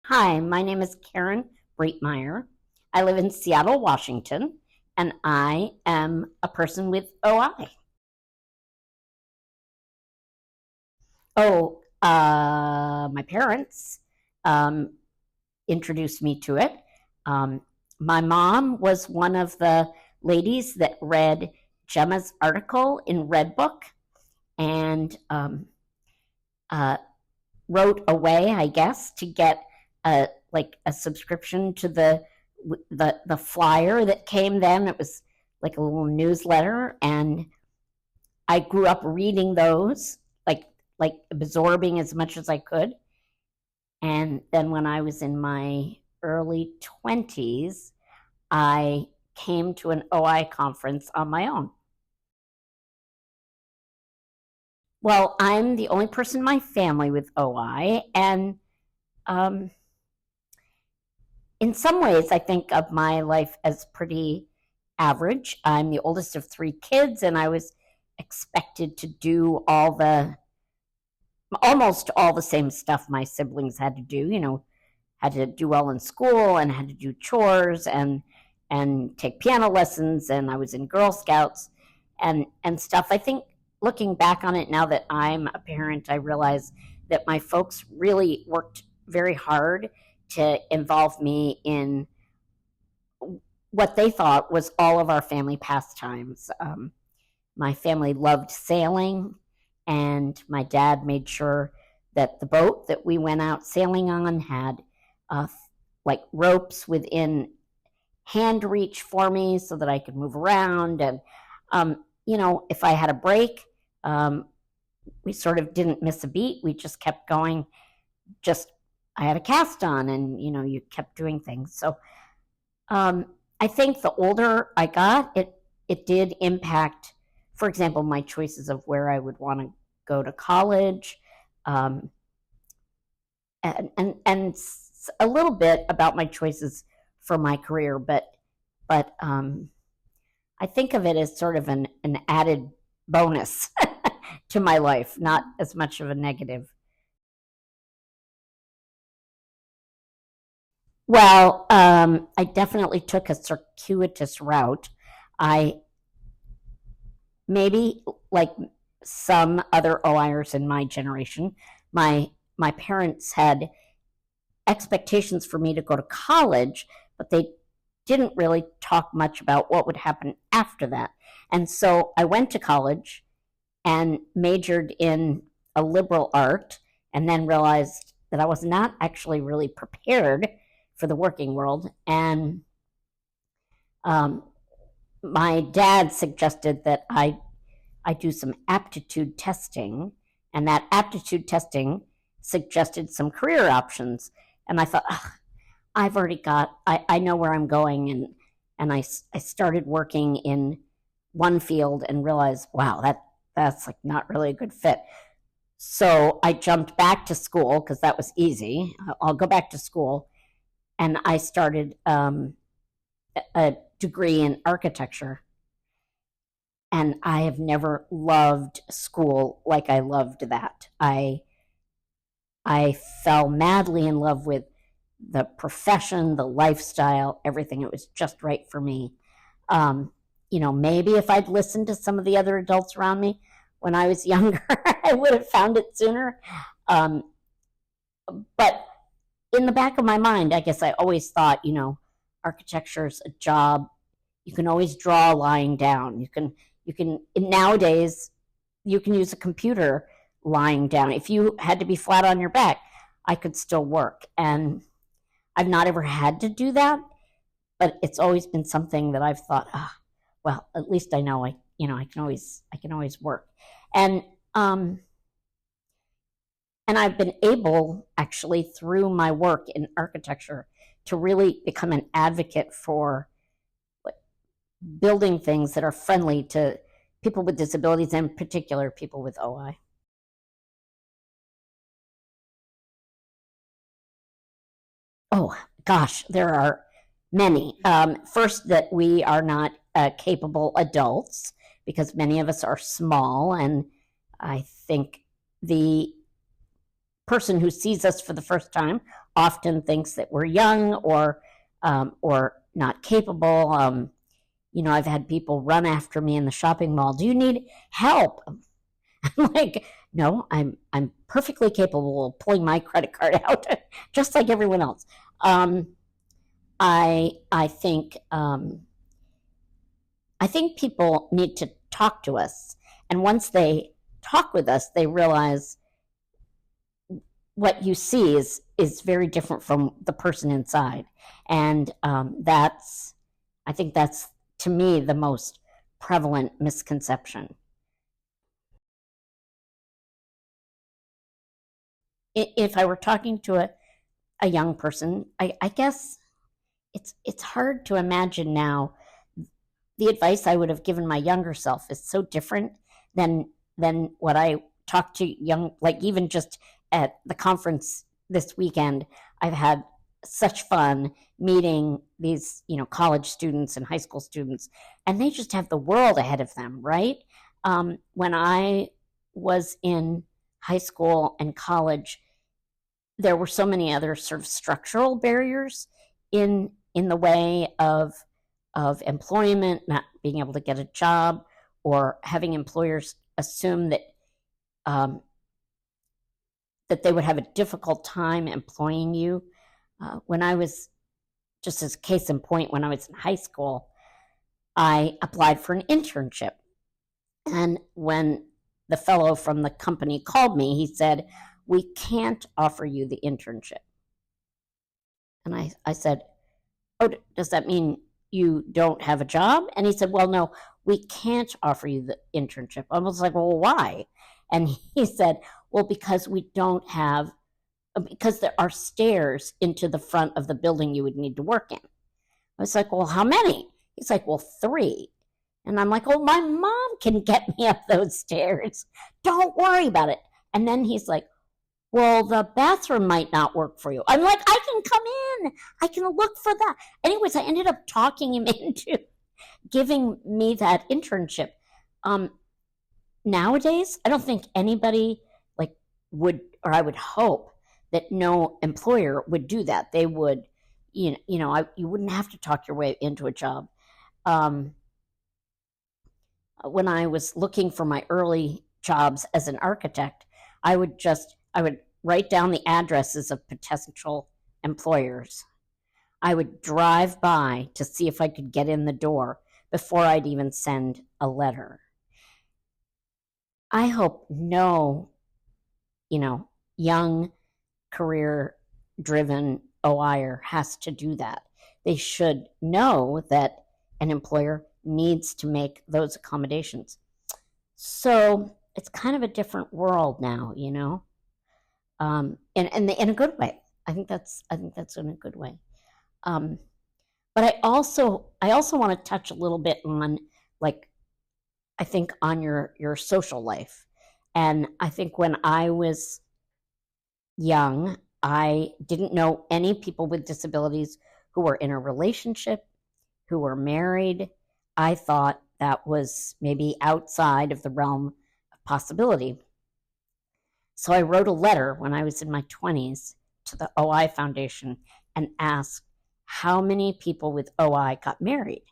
Hi, my name is Karen Breitmeyer. I live in Seattle, Washington, and I am a person with OI. My parents um, introduced me to it. Um, my mom was one of the ladies that read Gemma's article in Redbook and uh, wrote away, I guess, to get a subscription to the flyer that came then. It was like a little newsletter, and I grew up reading those, like absorbing as much as I could. And then when I was in my early 20s, I came to an OI conference on my own. Well, I'm the only person in my family with OI, and um, in some ways, I think of my life as pretty average. I'm the oldest of three kids, and I was expected to do almost all the same stuff my siblings had to do. Had to do well in school and had to do chores and take piano lessons, and I was in Girl Scouts and stuff. I think looking back on it now that I'm a parent, I realize that my folks really worked very hard to involve me in what they thought was all of our family pastimes. My family loved sailing, and my dad made sure that the boat that we went out sailing on had uh, like ropes within hand reach for me so that I could move around. And, if I had a break, we sort of didn't miss a beat. We just kept going. Just, I had a cast on, and, you kept doing things. So um, I think the older I got, it did impact, for example, my choices of where I would want to go to college, um, and a little bit about my choices for my career. But I think of it as sort of an added bonus to my life, not as much of a negative. Well, I definitely took a circuitous route. I maybe like some other OIers in my generation, my parents had expectations for me to go to college, but they didn't really talk much about what would happen after that. And so I went to college and majored in a liberal art, and then realized that I was not actually really prepared for the working world. And um, my dad suggested that I do some aptitude testing, and that aptitude testing suggested some career options. And I thought, I've already I know where I'm going. And I started working in one field and realized, wow, that's like not really a good fit. So I jumped back to school because that was easy. I'll go back to school. And I started a degree in architecture, and I have never loved school like I loved that. I fell madly in love with the profession, the lifestyle, everything. It was just right for me. Um, Maybe if I'd listened to some of the other adults around me when I was younger, I would have found it sooner. Um, but in the back of my mind, I guess I always thought, architecture's a job you can always draw lying down. You can nowadays you can use a computer lying down. If you had to be flat on your back, I could still work. And I've not ever had to do that, but it's always been something that I've thought, well, at least I know I can always work. And um and I've been able, actually, through my work in architecture, to really become an advocate for building things that are friendly to people with disabilities, and in particular people with OI. Oh gosh, there are many. First, that we are not capable adults because many of us are small, and I think the person who sees us for the first time often thinks that we're young or not capable. I've had people run after me in the shopping mall. Do you need help? I'm like, no, I'm perfectly capable of pulling my credit card out, just like everyone else. I think people need to talk to us, and once they talk with us, they realize what you see is very different from the person inside, and I think that's, to me, the most prevalent misconception. If I were talking to a young person, I guess it's hard to imagine now. The advice I would have given my younger self is so different than what I talked to young, like even just at the conference this weekend. I've had such fun meeting these, college students and high school students, and they just have the world ahead of them, right? When I was in high school and college, there were so many other sort of structural barriers in the way of employment, not being able to get a job, or having employers assume that that they would have a difficult time employing you. When I was, just as a case in point, when I was in high school, I applied for an internship. And when the fellow from the company called me, he said, "We can't offer you the internship." And I said, "Oh, does that mean you don't have a job?" And he said, "Well, no, we can't offer you the internship." I was like, "Well, why?" And he said, "Well, because there are stairs into the front of the building you would need to work in." I was like, "Well, how many?" He's like, "Well, 3. And I'm like, "Oh, my mom can get me up those stairs. Don't worry about it." And then he's like, "Well, the bathroom might not work for you." I'm like, "I can come in. I can look for that." Anyways, I ended up talking him into giving me that internship. Nowadays, I don't think anybody would, or I would hope that no employer would do that. They would, you wouldn't have to talk your way into a job. When I was looking for my early jobs as an architect, I would write down the addresses of potential employers. I would drive by to see if I could get in the door before I'd even send a letter. I hope no, young, career-driven OIer has to do that. They should know that an employer needs to make those accommodations. So it's kind of a different world now, in a good way. I think that's in a good way. But I also want to touch a little bit on, I think, on your social life. And I think when I was young, I didn't know any people with disabilities who were in a relationship, who were married. I thought that was maybe outside of the realm of possibility. So I wrote a letter when I was in my 20s to the OI Foundation and asked how many people with OI got married.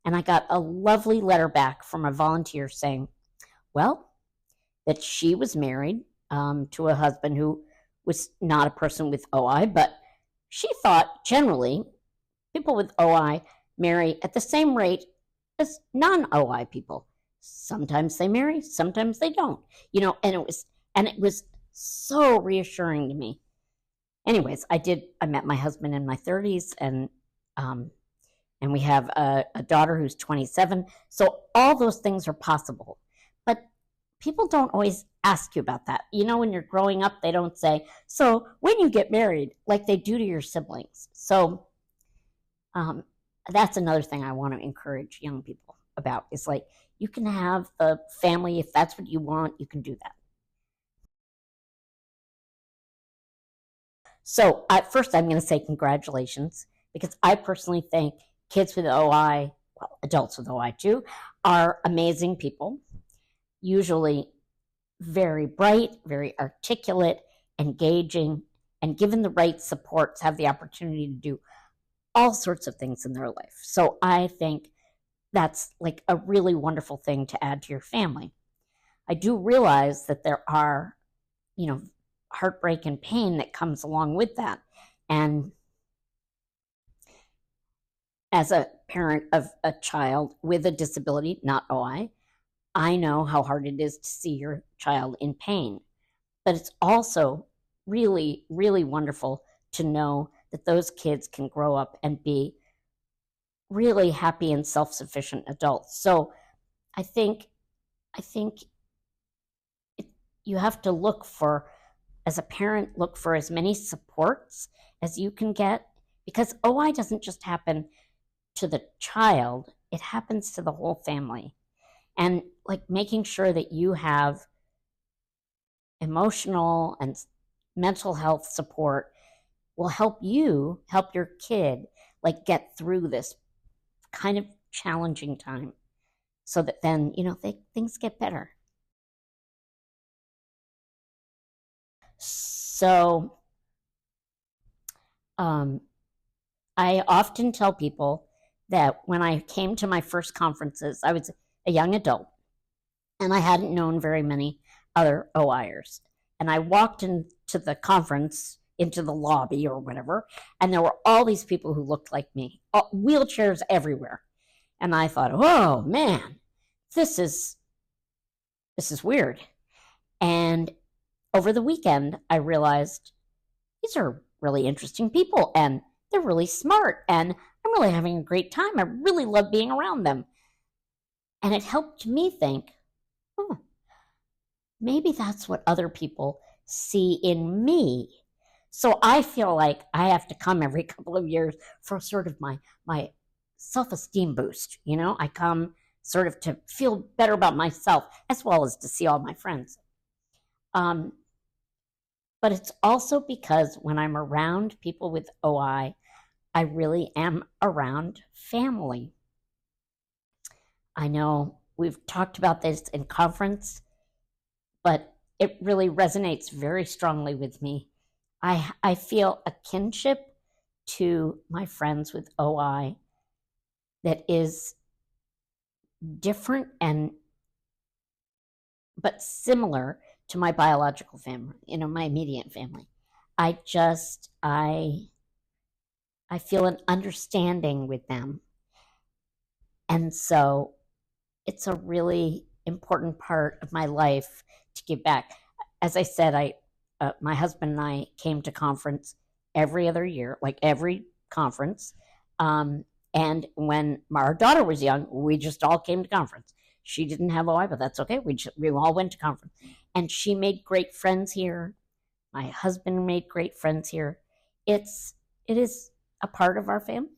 And I got a lovely letter back from a volunteer saying, well, that she was married to a husband who was not a person with OI, but she thought generally people with OI marry at the same rate as non-OI people. Sometimes they marry, sometimes they don't. And it was so reassuring to me. Anyways, I met my husband in my 30s, and we have a daughter who's 27. So all those things are possible. But people don't always ask you about that. When you're growing up, they don't say, "So when you get married," like they do to your siblings. So that's another thing I want to encourage young people about, is you can have the family if that's what you want, you can do that. So first, I'm going to say congratulations, because I personally think kids with OI, well, adults with OI too, are amazing people, usually very bright, very articulate, engaging, and given the right supports, have the opportunity to do all sorts of things in their life. So I think that's like a really wonderful thing to add to your family. I do realize that there are, heartbreak and pain that comes along with that. And as a parent of a child with a disability, not OI, I know how hard it is to see your child in pain. But it's also really, really wonderful to know that those kids can grow up and be really happy and self-sufficient adults. So I think you have to look for, as a parent, look for as many supports as you can get, because OI doesn't just happen to the child, it happens to the whole family. And like making sure that you have emotional and mental health support will help you help your kid like get through this kind of challenging time, so that then things get better. So I often tell people that when I came to my first conferences, I was a young adult and I hadn't known very many other OIers. And I walked into the conference, into the lobby or whatever, and there were all these people who looked like me, wheelchairs everywhere. And I thought, oh man, this is weird. And over the weekend, I realized these are really interesting people and they're really smart and I'm really having a great time. I really love being around them. And it helped me think, oh, maybe that's what other people see in me. So I feel like I have to come every couple of years for sort of my self-esteem boost. I come sort of to feel better about myself as well as to see all my friends. But it's also because when I'm around people with OI, I really am around family. I know we've talked about this in conference, but it really resonates very strongly with me. I feel a kinship to my friends with OI that is different but similar to my biological family, my immediate family. I feel an understanding with them. And so it's a really important part of my life to give back. As I said, my husband and I came to conference every other year, like every conference. And when our daughter was young, we just all came to conference. She didn't have OI, but that's okay. We all went to conference. And she made great friends here. My husband made great friends here. It is a part of our family.